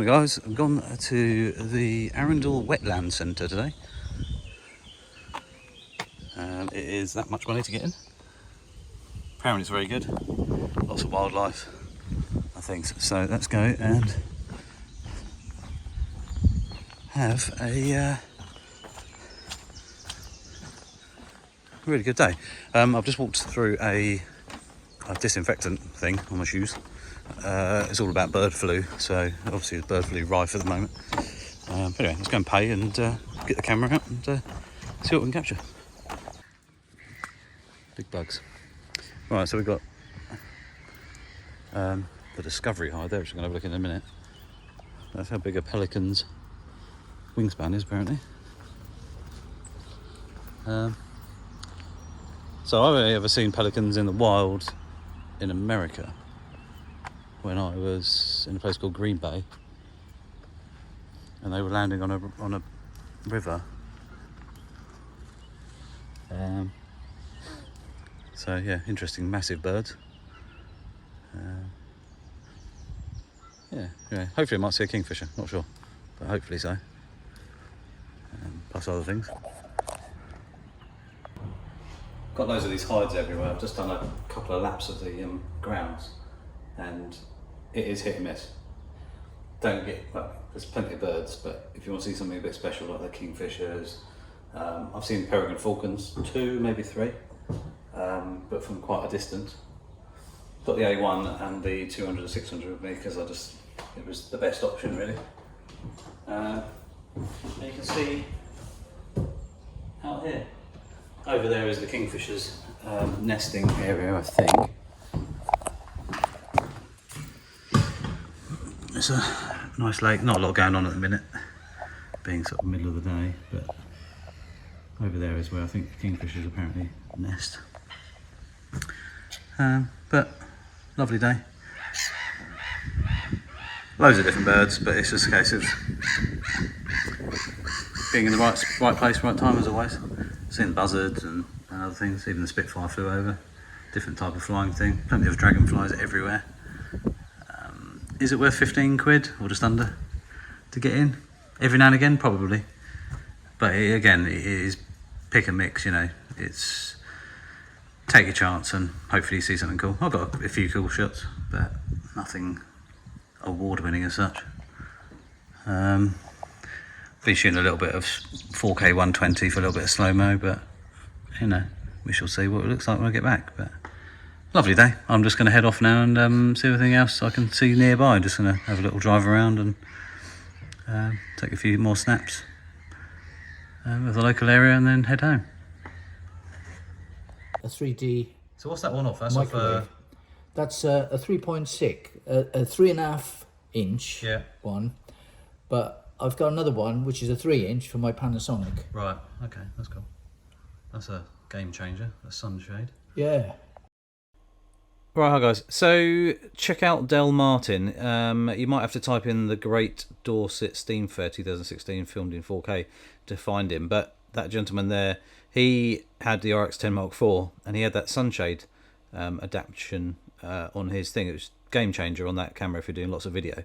Morning guys, I've gone to the Arundel Wetland Centre today. It is that much money to get in. Apparently it's very good, lots of wildlife and things. So let's go and have a really good day. I've just walked through a disinfectant thing on my shoes. It's all about bird flu, so obviously there's bird flu rife at the moment. But anyway, let's go and pay and get the camera out and see what we can capture. Big bugs. Right, so we've got the discovery hide there, which I'm going to have a look in a minute. That's how big a pelican's wingspan is, apparently. So I've only ever seen pelicans in the wild in America when I was in a place called Green Bay, and they were landing on a river. So yeah, interesting, massive birds. Yeah, anyway, hopefully I might see a kingfisher, not sure, but hopefully so. Plus other things. Got loads of these hides everywhere. I've just done a couple of laps of the grounds, and it is hit and miss. Don't get, well, there's plenty of birds, but if you want to see something a bit special like the kingfishers, I've seen peregrine falcons, 2, maybe 3, but from quite a distance. Got the A1 and the 200 and 600 with me because it was the best option really. And you can see out here, over there is the kingfishers nesting area, I think. It's a nice lake, not a lot going on at the minute, being sort of middle of the day, but over there is where I think the kingfishers apparently nest. But lovely day. Loads of different birds, but it's just a case of being in the right place, right time as always. Seeing buzzards and other things, even the Spitfire flew over. Different type of flying thing, plenty of dragonflies everywhere. Is it worth 15 quid or just under to get in? Every now and again, probably. But again, it is pick and mix, you know. It's take a chance and hopefully you see something cool. I've got a few cool shots, but nothing award-winning as such. Been shooting a little bit of 4K 120 for a little bit of slow-mo, but you know, we shall see what it looks like when I get back. But lovely day. I'm just going to head off now and see everything else I can see nearby. I'm just going to have a little drive around and take a few more snaps of the local area and then head home. A 3D. So what's that one off? That's microwave. That's a 3.6, a 3.5 inch one, but I've got another one which is a 3-inch for my Panasonic. Right. Okay, that's cool. That's a game changer. A sunshade. Yeah. Right, hi guys. So check out Del Martin. You might have to type in the Great Dorset Steam Fair 2016 filmed in 4K to find him. But that gentleman there, he had the RX10 Mark IV and he had that sunshade adaptation on his thing. It was game changer on that camera if you're doing lots of video.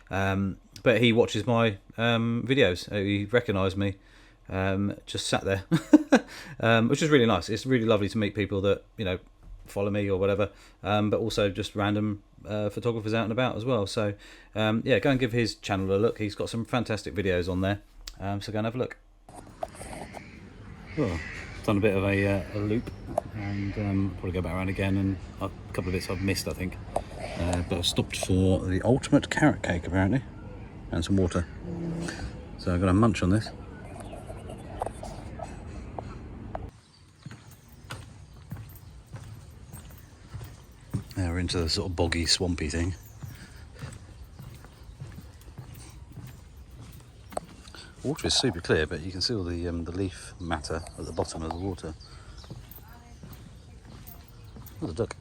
But he watches my videos. He recognised me. Just sat there, which is really nice. It's really lovely to meet people that, you know, follow me or whatever, but also just random photographers out and about as well. So yeah, go and give his channel a look. He's got some fantastic videos on there, so go and have a look. Well, done a bit of a loop and probably go back around again, and a couple of bits I've missed I think, but I've stopped for the ultimate carrot cake apparently and some water, so I'm going to munch on this. Now we're into the sort of boggy, swampy thing. Water is super clear, but you can see all the leaf matter at the bottom of the water. There's a duck.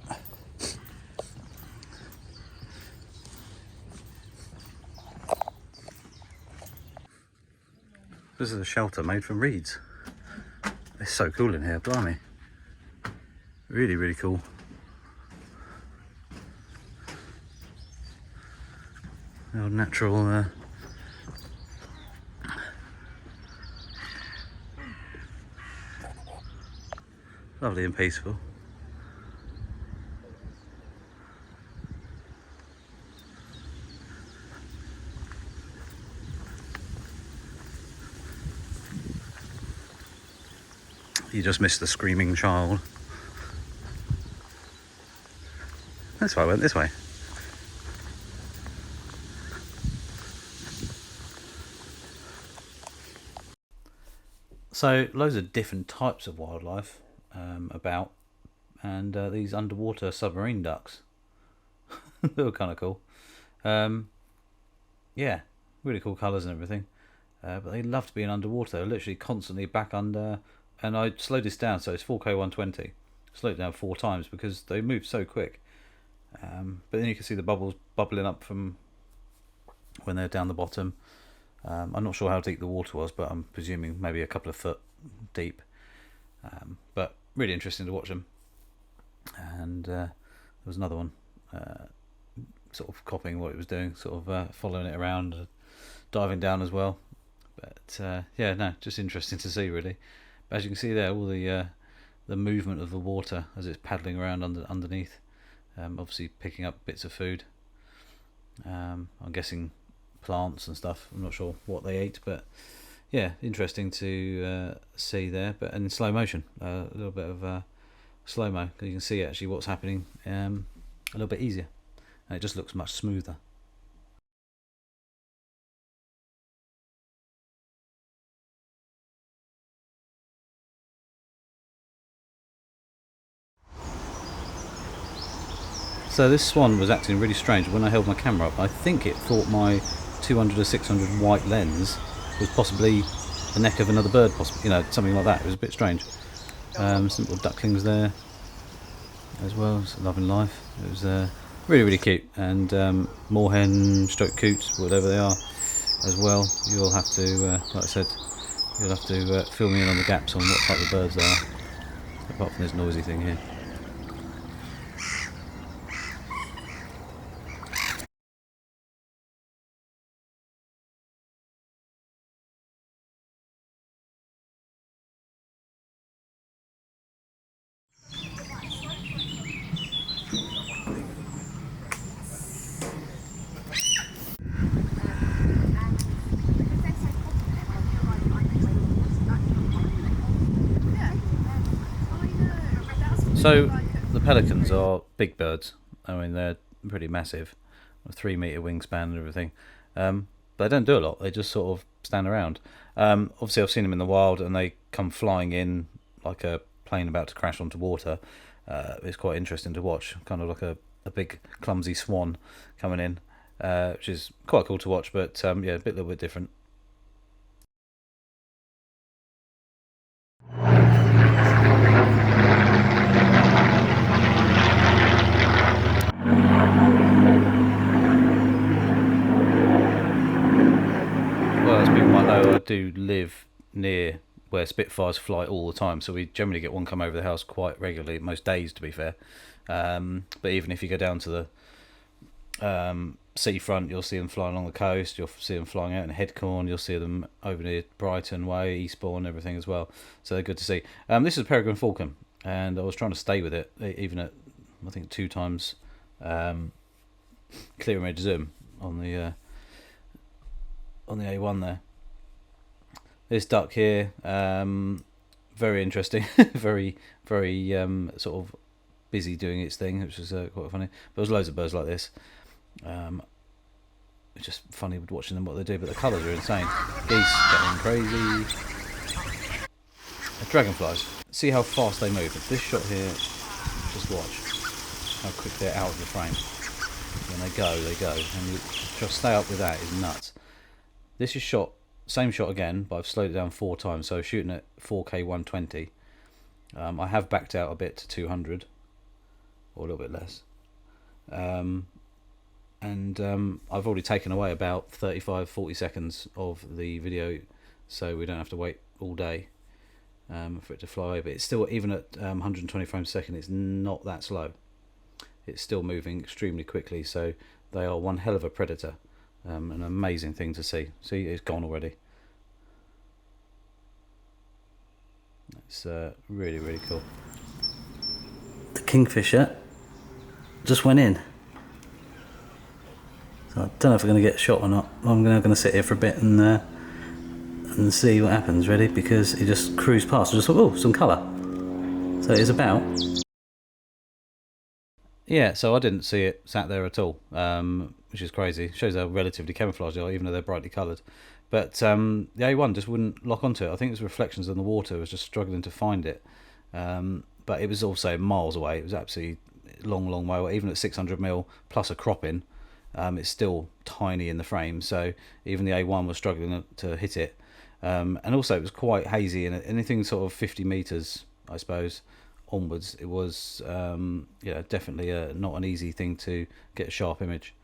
This is a shelter made from reeds. It's so cool in here, blimey. Really, really cool. The old natural lovely and peaceful. You just missed the screaming child. That's why I went this way. So loads of different types of wildlife about, and these underwater submarine ducks. They were kind of cool. Yeah, really cool colours and everything. But they loved being underwater. They're literally constantly back under. And I slowed this down, so it's 4K 120. Slowed it down 4 times because they move so quick. But then you can see the bubbles bubbling up from when they're down the bottom. I'm not sure how deep the water was, but I'm presuming maybe a couple of foot deep. But really interesting to watch them. And there was another one, sort of copying what it was doing, sort of following it around, diving down as well. But yeah, no, just interesting to see really. But as you can see there, all the movement of the water as it's paddling around underneath. Obviously picking up bits of food. I'm guessing plants and stuff. I'm not sure what they ate, but yeah, interesting to see there. But in slow motion, a little bit of slow-mo, because you can see actually what's happening a little bit easier, and it just looks much smoother. So this swan was acting really strange when I held my camera up. I think it thought my 200 or 600 white lens was possibly the neck of another bird, possibly, you know, something like that. It was a bit strange. Some little ducklings there as well, it's loving life. It was really, really cute. And moorhen, stroke coots, whatever they are, as well. You'll have to, like I said, you'll have to fill me in on the gaps on what type of birds they are. Apart from this noisy thing here. So the pelicans are big birds. I mean, they're pretty massive, 3-meter wingspan and everything. But they don't do a lot. They just sort of stand around. Obviously, I've seen them in the wild, and they come flying in like a plane about to crash onto water. It's quite interesting to watch, kind of like a big clumsy swan coming in, which is quite cool to watch. But yeah, a little bit different. Well, as people might know, I do live near where Spitfires fly all the time, so we generally get one come over the house quite regularly, most days to be fair. But even if you go down to the seafront, you'll see them flying along the coast, you'll see them flying out in Headcorn, you'll see them over near Brighton Way, Eastbourne, everything as well. So they're good to see. This is a peregrine falcon, and I was trying to stay with it, even at, I think, 2 times clear image zoom on the A1 there. This duck here, very interesting, very sort of busy doing its thing, which was quite funny. But there's loads of birds like this. It's just funny watching them what they do, but the colours are insane. Geese getting crazy. Dragonflies, see how fast they move. This shot here, just watch how quick they're out of the frame. When they go, they go, and you just stay up with that is nuts. This is shot, same shot again, but I've slowed it down 4 times, so shooting at 4K 120. I have backed out a bit to 200, or a little bit less. And I've already taken away about 35-40 seconds of the video, so we don't have to wait all day for it to fly away. But it's still, even at 120 frames a second, it's not that slow. It's still moving extremely quickly, so they are one hell of a predator. An amazing thing to see. See, it's gone already. It's really, really cool. the kingfisher just went in. So I don't know if we're going to get shot or not. I'm going to sit here for a bit and see what happens, really, because he just cruised past. I just thought, oh, some colour. So it is about. Yeah, so I didn't see it sat there at all, which is crazy. Shows how relatively camouflaged they are, even though they're brightly coloured. But the A1 just wouldn't lock onto it. I think it was reflections on the water. It was just struggling to find it. But it was also miles away. It was absolutely long way away. Even at 600mm plus a cropping, it's still tiny in the frame. So even the A1 was struggling to hit it. And also it was quite hazy, and anything sort of 50 metres, I suppose, onwards, it was definitely not an easy thing to get a sharp image.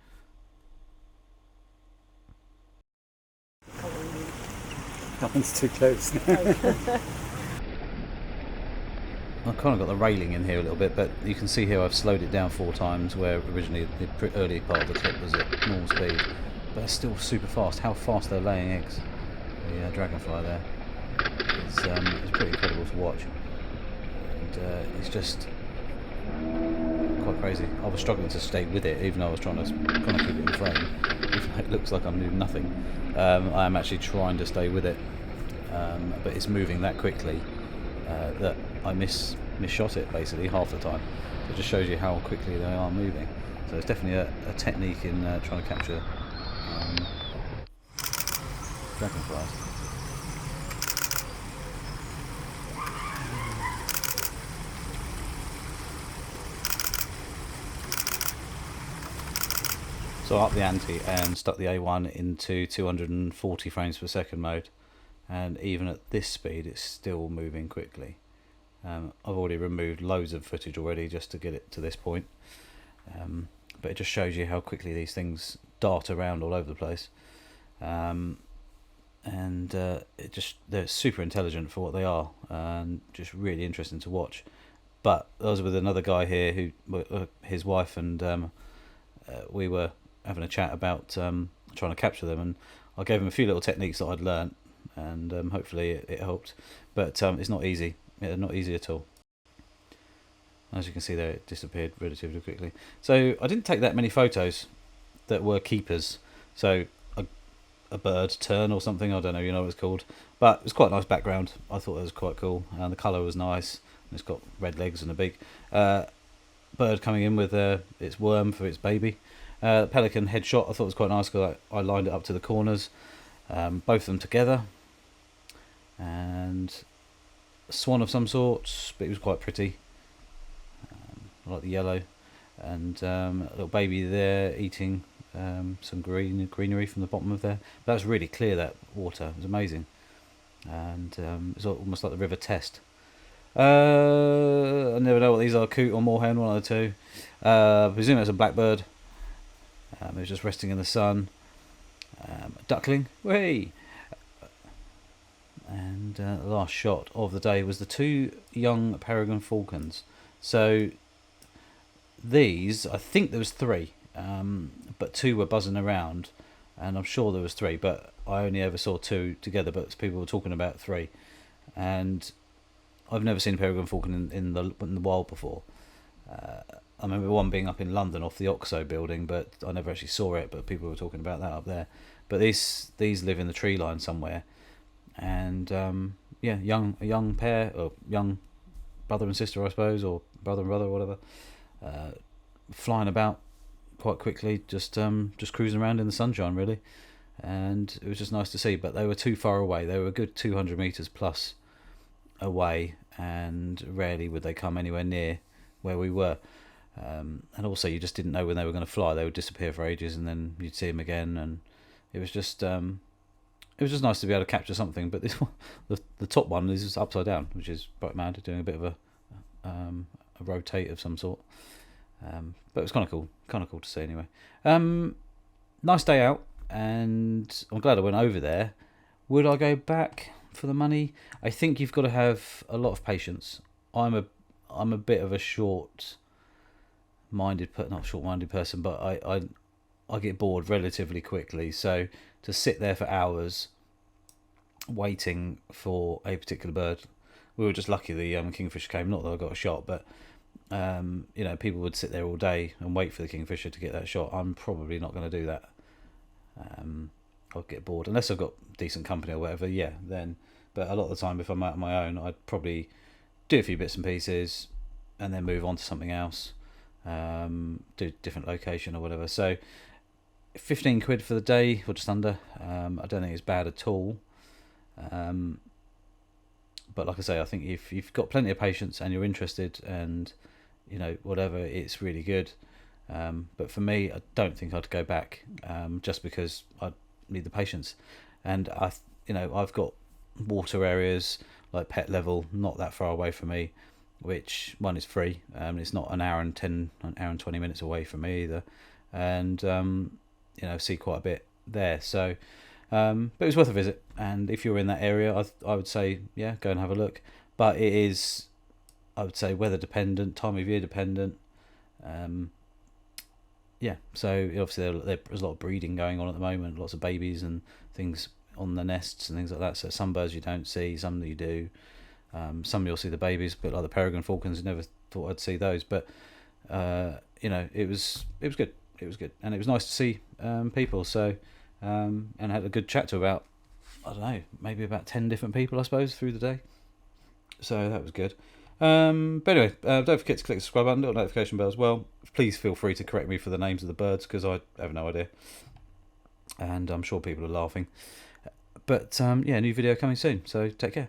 That one's too close. I've kind of got the railing in here a little bit, but you can see here I've slowed it down 4 times, where originally the early part of the clip was at normal speed. But it's still super fast. How fast they're laying eggs. The dragonfly there. It's pretty incredible to watch. And it's just quite crazy. I was struggling to stay with it, even though I was trying to kind of keep it in frame. Even though it looks like I'm doing nothing. I am actually trying to stay with it, but it's moving that quickly that I misshot it basically half the time. So it just shows you how quickly they are moving. So it's definitely a technique in trying to capture dragonflies. So I upped the ante and stuck the A1 into 240 frames per second mode, and even at this speed it's still moving quickly. I've already removed loads of footage already just to get it to this point, but it just shows you how quickly these things dart around all over the place, and they're super intelligent for what they are, and just really interesting to watch. But I was with another guy here who his wife, and we were having a chat about trying to capture them, and I gave him a few little techniques that I'd learnt, and hopefully it helped. But it's not easy. Yeah, not easy at all. As you can see there, it disappeared relatively quickly. So I didn't take that many photos that were keepers. So a bird turn or something, I don't know, you know what it's called. But it was quite a nice background. I thought it was quite cool, and the colour was nice. And it's got red legs and a big bird coming in with its worm for its baby. Pelican headshot I thought was quite nice because I lined it up to the corners, both of them together, and a swan of some sort, but it was quite pretty. I like the yellow, and a little baby there eating some greenery from the bottom of there. But that was really clear, that water, it was amazing, and it was almost like the River Test. I never know what these are, coot or moorhen, one of the two. I presume it's a blackbird. It was just resting in the sun. Duckling, way. And the last shot of the day was the 2 young peregrine falcons. So these, I think there was 3, but 2 were buzzing around, and I'm sure there was 3, but I only ever saw 2 together, but people were talking about 3. And I've never seen a peregrine falcon in the wild before. I remember one being up in London off the Oxo building, but I never actually saw it, but people were talking about that up there. But these live in the tree line somewhere, and a young pair, or young brother and sister, I suppose, or brother and brother, or whatever, flying about quite quickly, just cruising around in the sunshine, really. And it was just nice to see, but they were too far away. They were a good 200 metres plus away, and rarely would they come anywhere near where we were. And also you just didn't know when they were going to fly. They would disappear for ages, and then you'd see them again, and it was just nice to be able to capture something. But this one, the top one, is upside down, which is bright mad, doing a bit of a rotate of some sort. But it was kind of cool to see anyway. Nice day out, and I'm glad I went over there. Would I go back for the money? I think you've got to have a lot of patience. I'm a bit of a short-minded person, but I get bored relatively quickly. So to sit there for hours waiting for a particular bird, we were just lucky the kingfisher came. Not that I got a shot, but you know, people would sit there all day and wait for the kingfisher to get that shot. I'm probably not going to do that. I'll get bored unless I've got decent company or whatever. Yeah, then. But a lot of the time, if I'm out on my own, I'd probably do a few bits and pieces and then move on to something else, do a different location or whatever. So 15 quid for the day, or just under. I don't think it's bad at all. But like I say, I think if you've got plenty of patience and you're interested and, you know, whatever, it's really good. But for me, I don't think I'd go back, just because I need the patience. And you know, I've got water areas like pet level not that far away from me, which one is free. It's not an hour and 20 minutes away from me either, and you know, see quite a bit there. So but it was worth a visit, and if you're in that area, I would say, yeah, go and have a look. But it is, I would say, weather dependent, time of year dependent. Yeah, so obviously there's a lot of breeding going on at the moment, lots of babies and things on the nests and things like that. So some birds you don't see, some you do. Some you'll see the babies, but like the peregrine falcons, never thought I'd see those. But you know, it was good. It was good, and it was nice to see people. So and I had a good chat to about, I don't know, maybe about 10 different people, I suppose, through the day. So that was good. But anyway, don't forget to click the subscribe button, little notification bell as well. Please feel free to correct me for the names of the birds, because I have no idea, and I'm sure people are laughing. But yeah, new video coming soon, so take care.